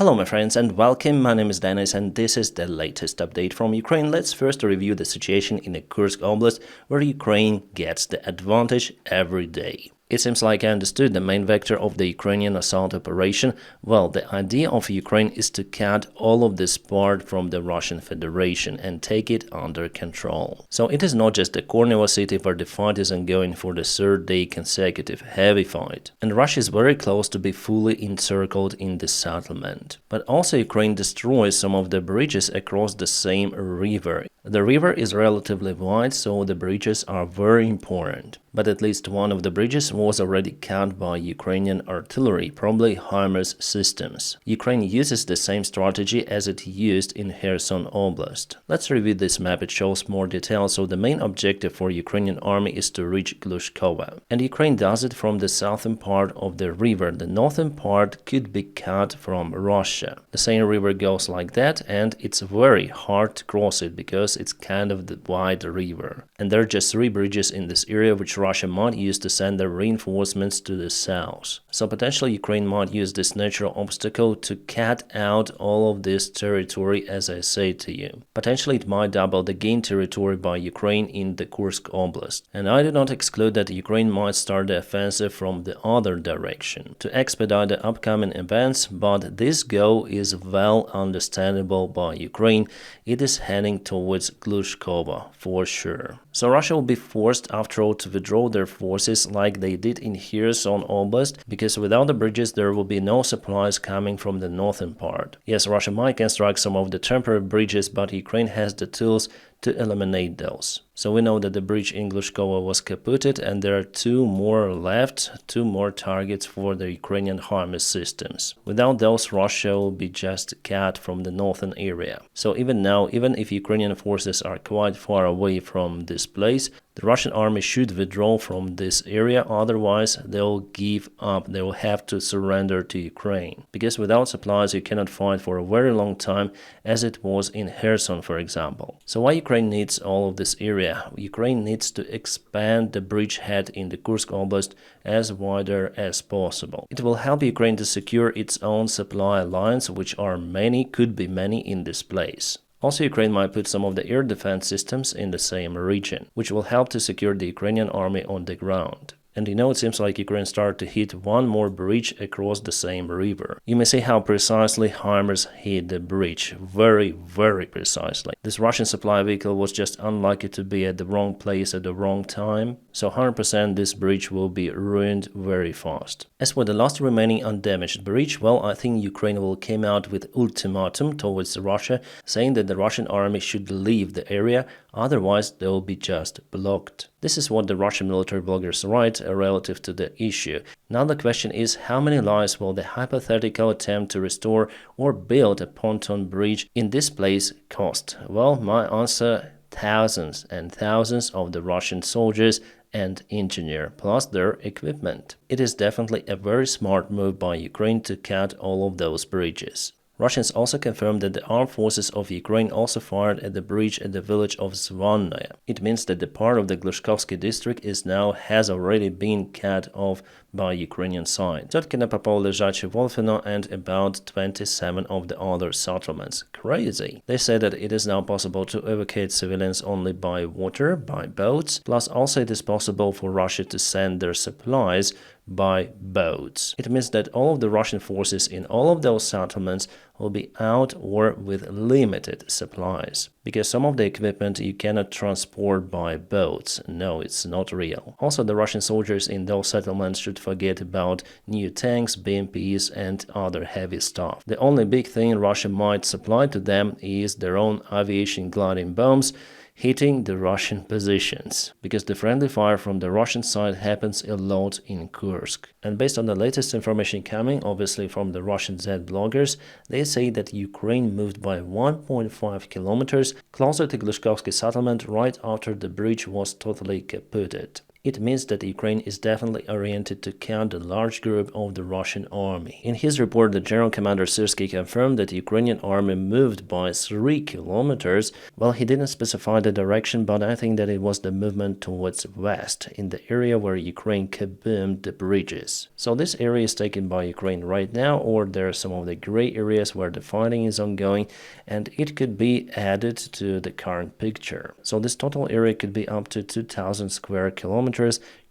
Hello my friends and welcome, my name is Dennis and this is the latest update from Ukraine. Let's first review the situation in the Kursk Oblast, where Ukraine gets the advantage every day. It seems like I understood the main vector of the Ukrainian assault operation. Well, the idea of Ukraine is to cut all of this part from the Russian Federation and take it under control. So it is not just the Kornevo city where the fight is ongoing for the third day consecutive heavy fight. And Russia is very close to be fully encircled in the settlement. But also Ukraine destroys some of the bridges across the same river. The river is relatively wide, so the bridges are very important. But at least one of the bridges was already cut by Ukrainian artillery, probably HIMARS systems. Ukraine uses the same strategy as it used in Kherson Oblast. Let's review this map, it shows more details. So the main objective for Ukrainian army is to reach Glushkova. And Ukraine does it from the southern part of the river. The northern part could be cut from Russia. The same river goes like that, and it's very hard to cross it because it's kind of the wide river. And there are just 3 bridges in this area which Russia might use to send their reinforcements to the south. So potentially Ukraine might use this natural obstacle to cut out all of this territory, as I say to you. Potentially it might double the gained territory by Ukraine in the Kursk Oblast. And I do not exclude that Ukraine might start the offensive from the other direction to expedite the upcoming events, but this goal is well understandable by Ukraine. It is heading towards Glushkova for sure. So Russia will be forced after all to withdraw their forces like they did in Kherson Oblast, because without the bridges there will be no supplies coming from the northern part. Yes, Russia might construct some of the temporary bridges, but Ukraine has the tools to eliminate those. So we know that the bridge in Glushkova was kaputted and there are 2 more left, 2 more targets for the Ukrainian HIMARS systems. Without those, Russia will be just cut from the northern area. So even now, even if Ukrainian forces are quite far away from this place, the Russian army should withdraw from this area, otherwise they'll give up, they will have to surrender to Ukraine. Because without supplies you cannot fight for a very long time, as it was in Kherson for example. So why Ukraine needs all of this area? Ukraine needs to expand the bridgehead in the Kursk Oblast as wider as possible. It will help Ukraine to secure its own supply lines, which are many, could be many in this place. Also, Ukraine might put some of the air defense systems in the same region, which will help to secure the Ukrainian army on the ground. And you know, it seems like Ukraine started to hit one more bridge across the same river. You may see how precisely HIMARS hit the bridge. Very, very precisely. This Russian supply vehicle was just unlucky to be at the wrong place at the wrong time. So 100% this bridge will be ruined very fast. As for the last remaining undamaged bridge, well, I think Ukraine will came out with ultimatum towards Russia, saying that the Russian army should leave the area, otherwise they will be just blocked. This is what the Russian military bloggers write relative to the issue. Now the question is, how many lives will the hypothetical attempt to restore or build a pontoon bridge in this place cost? Well, my answer: thousands and thousands of the Russian soldiers and engineer, plus their equipment. It is definitely a very smart move by Ukraine to cut all of those bridges. Russians also confirmed that the armed forces of Ukraine also fired at the bridge at the village of Zvannaya. It means that the part of the Glushkovsky district has already been cut off by Ukrainian side. Tyotkina, Popol, Leżacie, Wolfino and about 27 of the other settlements. Crazy. They say that it is now possible to evacuate civilians only by water, by boats, plus also it is possible for Russia to send their supplies by boats. It means that all of the Russian forces in all of those settlements will be out or with limited supplies. Because some of the equipment you cannot transport by boats. No, it's not real. Also, the Russian soldiers in those settlements should forget about new tanks, BMPs and other heavy stuff. The only big thing Russia might supply to them is their own aviation gliding bombs, hitting the Russian positions, because the friendly fire from the Russian side happens a lot in Kursk. And based on the latest information coming, obviously from the Russian Z bloggers, they say that Ukraine moved by 1.5 kilometers closer to Glushkovsky settlement right after the bridge was totally kaputted. It means that Ukraine is definitely oriented to count a large group of the Russian army. In his report, the General Commander Syrskyi confirmed that the Ukrainian army moved by 3 kilometers. Well, he didn't specify the direction, but I think that it was the movement towards west, in the area where Ukraine kaboomed the bridges. So this area is taken by Ukraine right now, or there are some of the gray areas where the fighting is ongoing, and it could be added to the current picture. So this total area could be up to 2,000 square kilometers,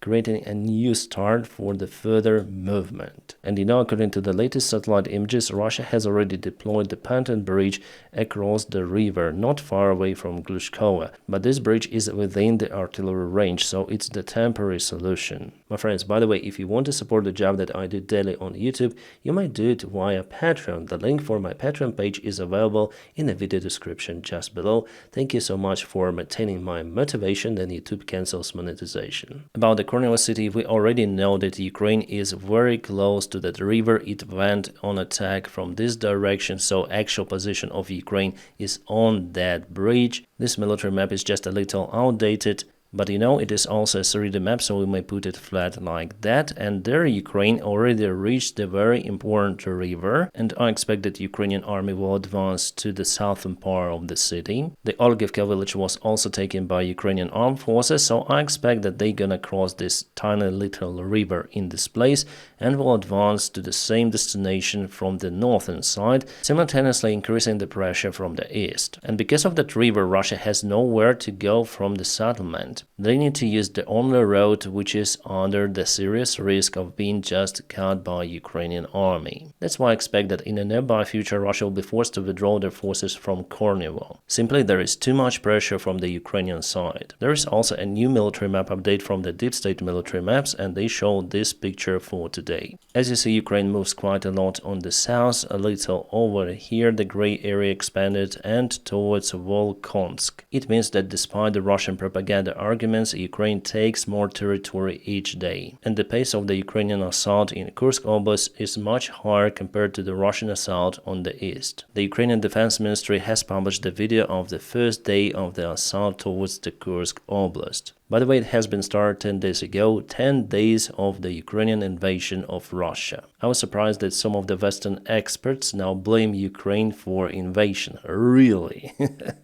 creating a new start for the further movement. And according to the latest satellite images, Russia has already deployed the pontoon bridge across the river, not far away from Glushkova, but this bridge is within the artillery range, so it's the temporary solution. My friends, by the way, if you want to support the job that I do daily on YouTube, you might do it via Patreon. The link for my Patreon page is available in the video description just below. Thank you so much for maintaining my motivation, then YouTube cancels monetization. About the Kornilo city, we already know that Ukraine is very close to that river. It went on attack from this direction, so actual position of Ukraine is on that bridge. This military map is just a little outdated, but it is also a 3D map, so we may put it flat like that. And there Ukraine already reached the very important river, and I expect that the Ukrainian army will advance to the southern part of the city. The Olgivka village was also taken by Ukrainian armed forces, so I expect that they're gonna cross this tiny little river in this place and will advance to the same destination from the northern side, simultaneously increasing the pressure from the east. And because of that river, Russia has nowhere to go from the settlement. They need to use the only road which is under the serious risk of being just cut by Ukrainian army. That's why I expect that in the nearby future Russia will be forced to withdraw their forces from Kornilo. Simply there is too much pressure from the Ukrainian side. There is also a new military map update from the deep state military maps, and they show this picture for today. As you see, Ukraine moves quite a lot on the south, a little over here the gray area expanded and towards Volkonsk. It means that despite the Russian propaganda arguments, Ukraine takes more territory each day, and the pace of the Ukrainian assault in Kursk Oblast is much higher compared to the Russian assault on the east. The Ukrainian Defense Ministry has published the video of the first day of the assault towards the Kursk Oblast. By the way, it has been started 10 days ago, 10 days of the Ukrainian invasion of Russia. I was surprised that some of the Western experts now blame Ukraine for invasion. Really?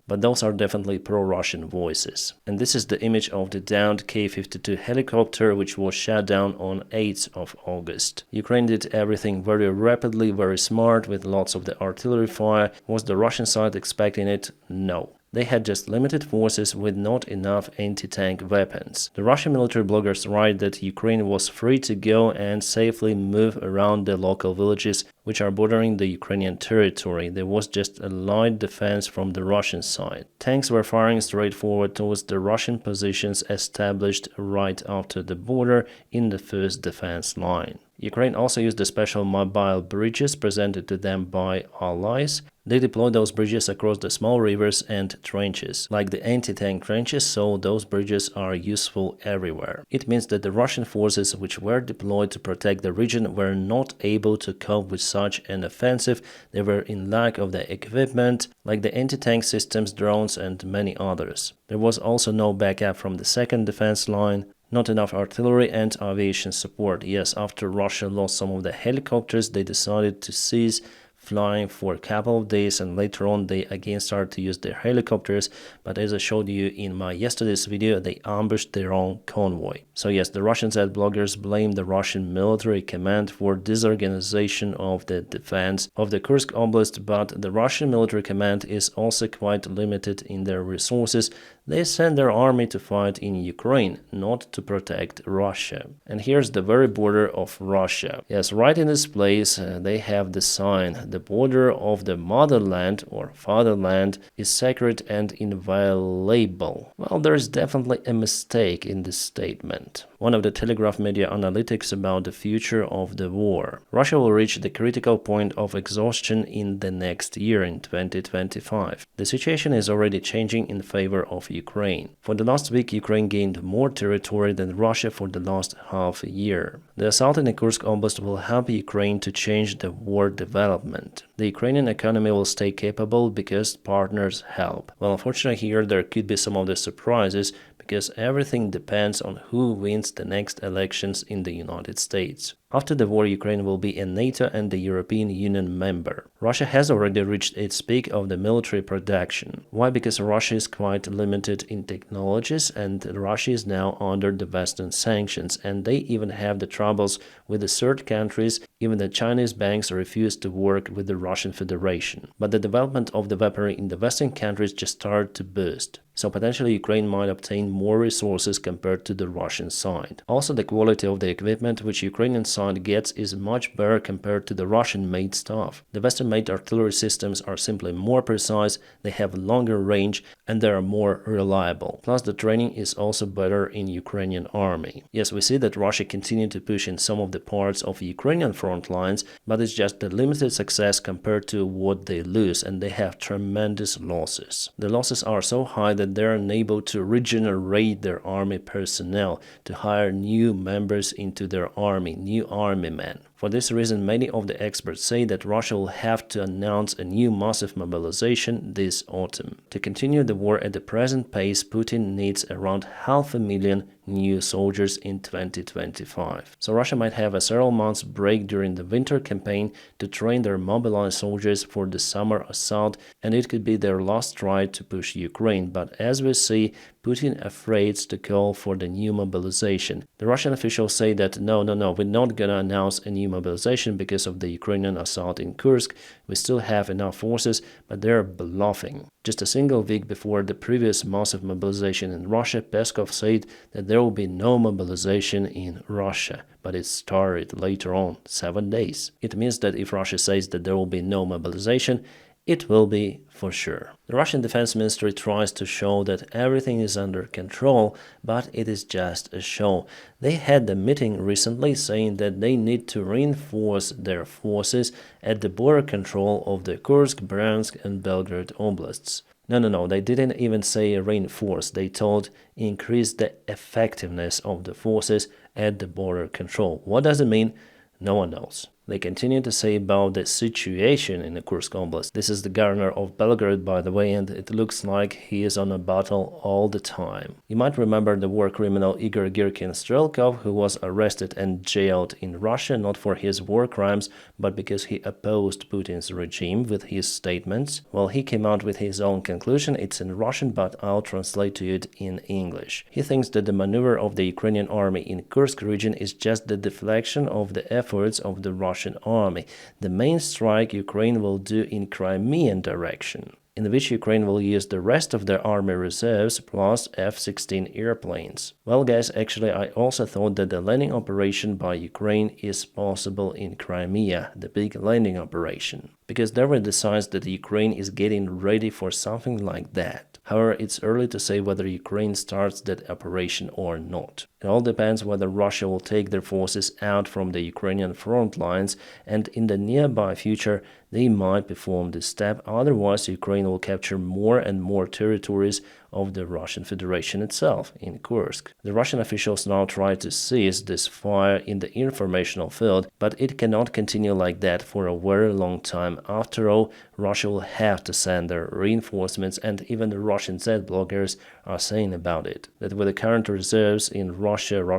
But those are definitely pro-Russian voices. And this is the image of the downed K-52 helicopter, which was shot down on 8th of August. Ukraine did everything very rapidly, very smart, with lots of the artillery fire. Was the Russian side expecting it? No. They had just limited forces with not enough anti-tank weapons. The Russian military bloggers write that Ukraine was free to go and safely move around the local villages which are bordering the Ukrainian territory. There was just a light defense from the Russian side. Tanks were firing straight forward towards the Russian positions established right after the border in the first defense line. Ukraine also used the special mobile bridges presented to them by allies. They deployed those bridges across the small rivers and trenches, like the anti-tank trenches, so those bridges are useful everywhere. It means that the Russian forces which were deployed to protect the region were not able to cope with such an offensive. They were in lack of the equipment, like the anti-tank systems, drones and many others. There was also no backup from the second defense line. Not enough artillery and aviation support. Yes, after Russia lost some of the helicopters, they decided to cease flying for a couple of days, and later on they again started to use their helicopters, but as I showed you in my yesterday's video, they ambushed their own convoy. So yes, the Russian side bloggers blame the Russian military command for disorganization of the defense of the Kursk Oblast, but the Russian military command is also quite limited in their resources. They send their army to fight in Ukraine, not to protect Russia. And here's the very border of Russia. Yes, right in this place they have the sign, the border of the motherland or fatherland is sacred and inviolable. Well, there's definitely a mistake in this statement. One of the Telegraph media analytics about the future of the war. Russia will reach the critical point of exhaustion in the next year, in 2025. The situation is already changing in favor of Ukraine. For the last week, Ukraine gained more territory than Russia for the last half a year. The assault in the Kursk Oblast will help Ukraine to change the war development. The Ukrainian economy will stay capable because partners help. Well, unfortunately here there could be some of the surprises, because everything depends on who wins the next elections in the United States. After the war, Ukraine will be a NATO and the European Union member. Russia has already reached its peak of the military production. Why? Because Russia is quite limited in technologies, and Russia is now under the Western sanctions, and they even have the troubles with the third countries. Even the Chinese banks refuse to work with the Russian Federation. But the development of the weaponry in the Western countries just started to boost. So potentially Ukraine might obtain more resources compared to the Russian side. Also, the quality of the equipment which Ukrainian side gets is much better compared to the Russian-made stuff. The Western-made artillery systems are simply more precise, they have longer range, and they are more reliable. Plus, the training is also better in Ukrainian army. Yes, we see that Russia continued to push in some of the parts of Ukrainian front lines, but it's just a limited success compared to what they lose, and they have tremendous losses. The losses are so high that they're unable to regenerate their army personnel, to hire new members into their army, new army men. For this reason, many of the experts say that Russia will have to announce a new massive mobilization this autumn. To continue the war at the present pace, Putin needs around 500,000 new soldiers in 2025. So Russia might have a several months break during the winter campaign to train their mobilized soldiers for the summer assault, and it could be their last try to push Ukraine. But as we see, Putin afraid to call for the new mobilization. The Russian officials say that no, we're not gonna announce a new mobilization because of the Ukrainian assault in Kursk. We still have enough forces, but they're bluffing. Just a single week before the previous massive mobilization in Russia, Peskov said that there will be no mobilization in Russia, but it started later on, 7 days. It means that if Russia says that there will be no mobilization, it will be for sure. The Russian Defense Ministry tries to show that everything is under control, but it is just a show. They had a meeting recently saying that they need to reinforce their forces at the border control of the Kursk, Bryansk and Belgorod oblasts. No, they didn't even say reinforce. They told increase the effectiveness of the forces at the border control. What does it mean? No one knows. They continue to say about the situation in the Kursk Oblast. This is the governor of Belgorod, by the way, and it looks like he is on a battle all the time. You might remember the war criminal Igor Girkin-Strelkov, who was arrested and jailed in Russia, not for his war crimes, but because he opposed Putin's regime with his statements. Well, he came out with his own conclusion. It's in Russian, but I'll translate to it in English. He thinks that the maneuver of the Ukrainian army in Kursk region is just the deflection of the efforts of the Russian army. The main strike Ukraine will do in Crimean direction, in which Ukraine will use the rest of their army reserves plus F-16 airplanes. Well guys, actually I also thought that the landing operation by Ukraine is possible in Crimea, the big landing operation, because there were the signs that Ukraine is getting ready for something like that. However, it's early to say whether Ukraine starts that operation or not. It all depends whether Russia will take their forces out from the Ukrainian front lines, and in the nearby future they might perform this step. Otherwise, Ukraine will capture more and more territories of the Russian Federation itself in Kursk. The Russian officials now try to seize this fire in the informational field, but it cannot continue like that for a very long time. After all, Russia will have to send their reinforcements, and even the Russian Z bloggers are saying about it, that with the current reserves in Russia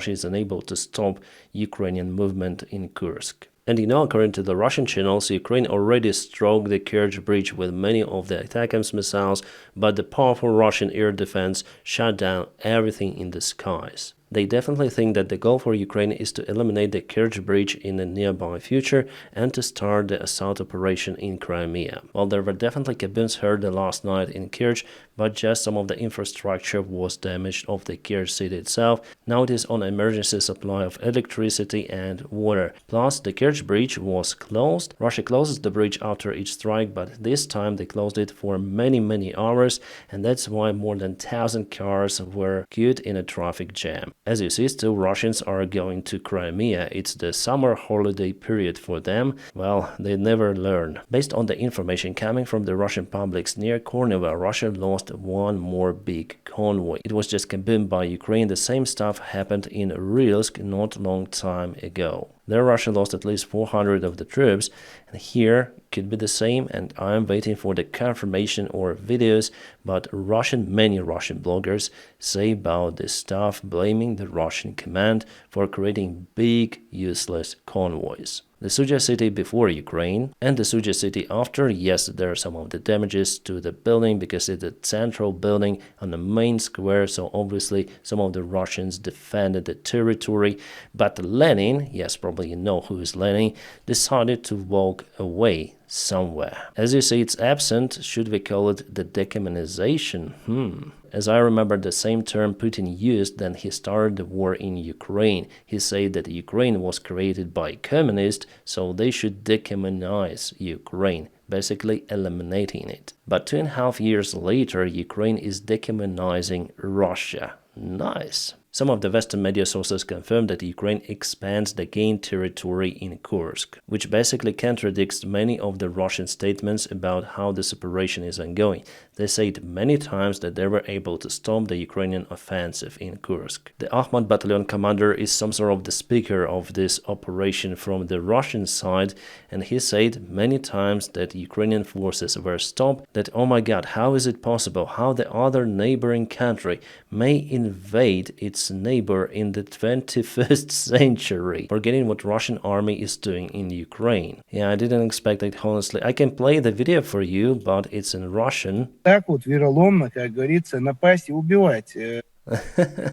is unable to stop Ukrainian movement in Kursk. And according to the Russian channels, Ukraine already struck the Kerch Bridge with many of the ATACMS missiles, but the powerful Russian air defense shut down everything in the skies. They definitely think that the goal for Ukraine is to eliminate the Kerch Bridge in the nearby future and to start the assault operation in Crimea. Well, there were definitely kaboons heard the last night in Kerch, but just some of the infrastructure was damaged of the Kerch city itself. Now it is on emergency supply of electricity and water. Plus, the Kerch Bridge was closed. Russia closes the bridge after each strike, but this time they closed it for many hours, and that's why more than 1,000 cars were caught in a traffic jam. As you see, still Russians are going to Crimea. It's the summer holiday period for them. Well, they never learn. Based on the information coming from the Russian publics near Korneva, Russia lost one more big convoy. It was just kaboomed by Ukraine. The same stuff happened in Rilsk not long time ago. There Russia lost at least 400 of the troops, and here could be the same, and I'm waiting for the confirmation or videos, but many Russian bloggers say about this stuff, blaming the Russian command for creating big useless convoys. The Suja city before Ukraine and the Suja city after, yes, there are some of the damages to the building because it's a central building on the main square, so obviously some of the Russians defended the territory, but Lenin, yes, probably you know who is Lenin, decided to walk away somewhere. As you see, it's absent. Should we call it the decommunization? As I remember, the same term Putin used when he started the war in Ukraine. He said that Ukraine was created by communists, so they should decommunize Ukraine, basically eliminating it. But 2.5 years later, Ukraine is decommunizing Russia. Nice. Some of the Western media sources confirm that Ukraine expands the gained territory in Kursk, which basically contradicts many of the Russian statements about how this operation is ongoing. They said many times that they were able to stop the Ukrainian offensive in Kursk. The Akhmat battalion commander is some sort of the speaker of this operation from the Russian side, and he said many times that Ukrainian forces were stopped, that oh my god, how is it possible, how the other neighboring country may invade its neighbor in the 21st century, forgetting what Russian army is doing in Ukraine. Yeah, I didn't expect it, honestly. I can play the video for you, but it's in Russian. Так вот, вероломно, как говорится, напасть и убивать.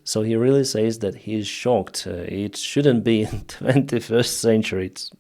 So he really says that he is shocked. It shouldn't be in 21st century. It's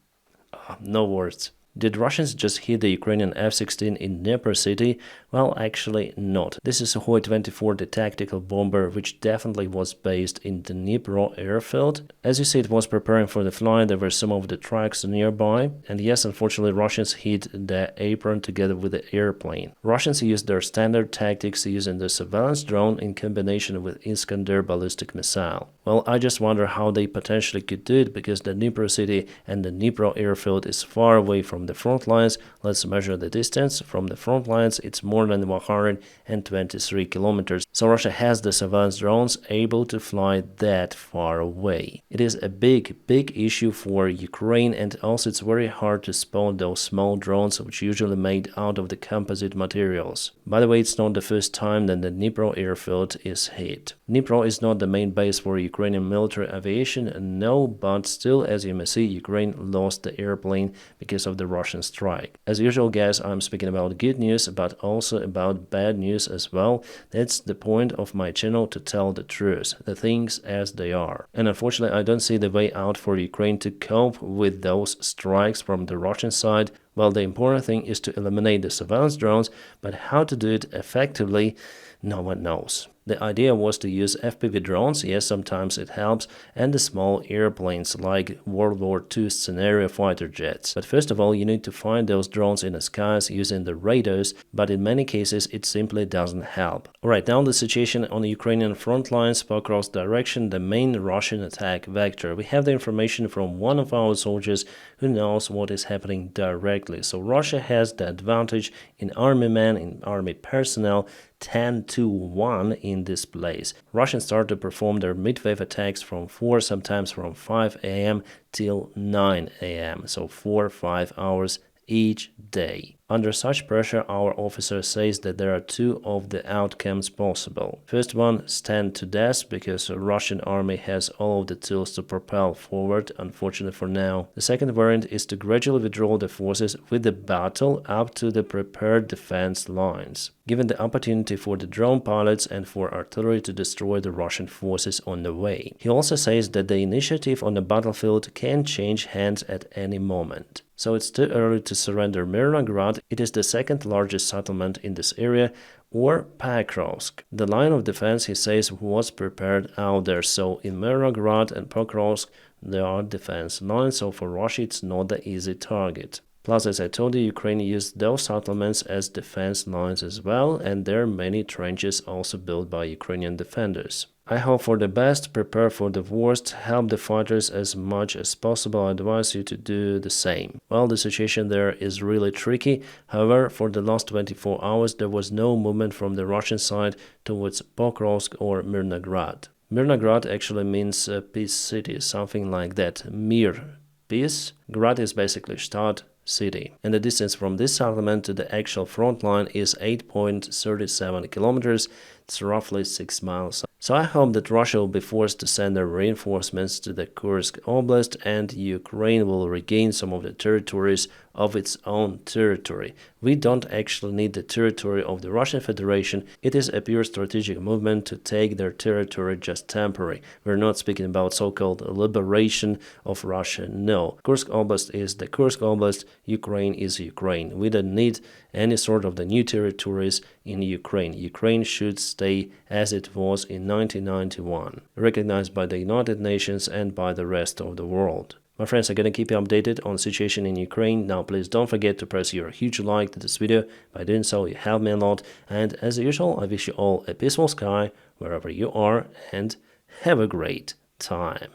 no words. Did Russians just hit the Ukrainian F-16 in Dnipro city? Well, actually not. This is Sukhoi-24, the tactical bomber, which definitely was based in the Dnipro airfield. As you see, it was preparing for the flight. There were some of the tracks nearby. And yes, unfortunately, Russians hit the apron together with the airplane. Russians used their standard tactics using the surveillance drone in combination with Iskander ballistic missile. Well, I just wonder how they potentially could do it, because the Dnipro city and the Dnipro airfield is far away from the front lines. Let's measure the distance. From the front lines, it's more than 123 kilometers. So Russia has the surveillance drones able to fly that far away. It is a big issue for Ukraine, and also it's very hard to spot those small drones, which usually made out of the composite materials. By the way, it's not the first time that the Dnipro airfield is hit. Dnipro is not the main base for Ukrainian military aviation, no, but still, as you may see, Ukraine lost the airplane because of the Russian strike. As usual, guys, I'm speaking about good news, but also about bad news as well. That's the point of my channel, to tell the truth, the things as they are. And unfortunately, I don't see the way out for Ukraine to cope with those strikes from the Russian side. Well, the important thing is to eliminate the surveillance drones, but how to do it effectively, no one knows. The idea was to use FPV drones, yes, sometimes it helps, and the small airplanes like World War II scenario fighter jets. But first of all, you need to find those drones in the skies using the radars, but in many cases it simply doesn't help. Alright, now the situation on the Ukrainian front lines, Pokrovsk direction, the main Russian attack vector. We have the information from one of our soldiers who knows what is happening directly. So Russia has the advantage in army men, in army personnel, 10-1 in this place. Russians start to perform their midwave attacks from 4, sometimes from 5 a.m. till 9 a.m. So 4-5 hours each day. Under such pressure, our officer says that there are two of the outcomes possible. First one, stand to death, because the Russian army has all of the tools to propel forward, unfortunately for now. The second variant is to gradually withdraw the forces with the battle up to the prepared defense lines, given the opportunity for the drone pilots and for artillery to destroy the Russian forces on the way. He also says that the initiative on the battlefield can change hands at any moment. So it's too early to surrender Mirnograd. It is the second largest settlement in this area, or Pokrovsk. The line of defense, he says, was prepared out there. So in Mirnograd and Pokrovsk, there are defense lines, so for Russia it's not the easy target. Plus, as I told you, Ukraine used those settlements as defense lines as well, and there are many trenches also built by Ukrainian defenders. I hope for the best, prepare for the worst, help the fighters as much as possible. I advise you to do the same. Well, the situation there is really tricky. However, for the last 24 hours, there was no movement from the Russian side towards Pokrovsk or Mirnograd. Mirnograd actually means peace city, something like that. Mir peace. Grad is basically Stadt, city. And the distance from this settlement to the actual front line is 8.37 kilometers. It's roughly 6 miles. So I hope that Russia will be forced to send their reinforcements to the Kursk Oblast and Ukraine will regain some of the territories of its own territory. We don't actually need the territory of the Russian Federation. It is a pure strategic movement to take their territory just temporary. We're not speaking about so-called liberation of Russia. No. Kursk Oblast is the Kursk Oblast. Ukraine is Ukraine. We don't need any sort of the new territories in Ukraine. Ukraine should stay as it was in 1991, recognized by the United Nations and by the rest of the world. My friends, I'm gonna keep you updated on the situation in Ukraine. Now please don't forget to press your huge like to this video. By doing so, you help me a lot. And as usual, I wish you all a peaceful sky wherever you are and have a great time.